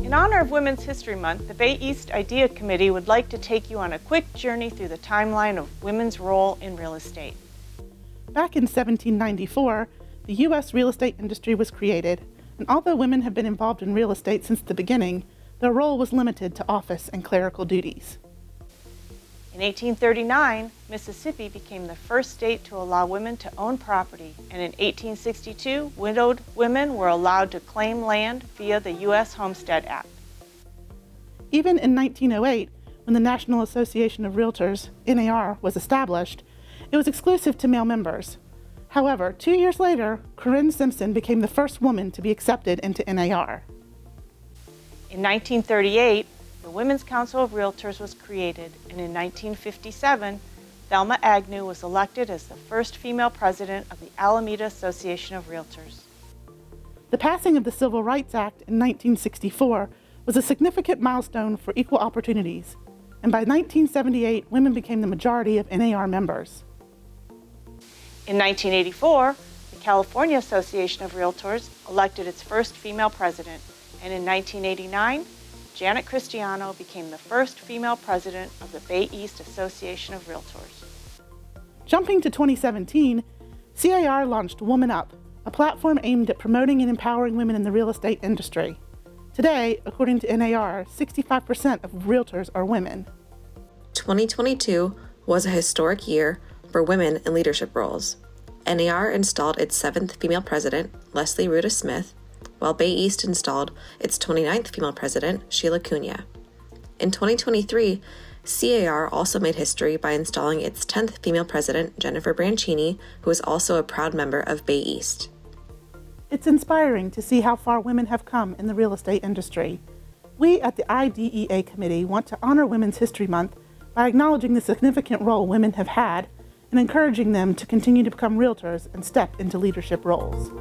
In honor of Women's History Month, the Bay East I.D.E.A committee would like to take you on a quick journey through the timeline of women's role in real estate. Back in 1794, the U.S. real estate industry was created, and although women have been involved in real estate since the beginning, their role was limited to office and clerical duties. In 1839, Mississippi became the first state to allow women to own property, and in 1862, widowed women were allowed to claim land via the U.S. Homestead Act. Even in 1908, when the National Association of Realtors, NAR, was established, it was exclusive to male members. However, 2 years later, Corinne Simpson became the first woman to be accepted into NAR. In 1938, the Women's Council of Realtors was created, and in 1957, Thelma Agnew was elected as the first female president of the Alameda Association of Realtors. The passing of the Civil Rights Act in 1964 was a significant milestone for equal opportunities, and by 1978, women became the majority of NAR members. In 1984, the California Association of Realtors elected its first female president, and in 1989, Janet Cristiano became the first female president of the Bay East Association of Realtors. Jumping to 2017, CAR launched Woman Up, a platform aimed at promoting and empowering women in the real estate industry. Today, according to NAR, 65% of realtors are women. 2022 was a historic year for women in leadership roles. NAR installed its 7th female president, Leslie Ruda Smith, while Bay East installed its 29th female president, Sheila Cunha. In 2023, CAR also made history by installing its 10th female president, Jennifer Branchini, who is also a proud member of Bay East. It's inspiring to see how far women have come in the real estate industry. We at the I.D.E.A committee want to honor Women's History Month by acknowledging the significant role women have had and encouraging them to continue to become realtors and step into leadership roles.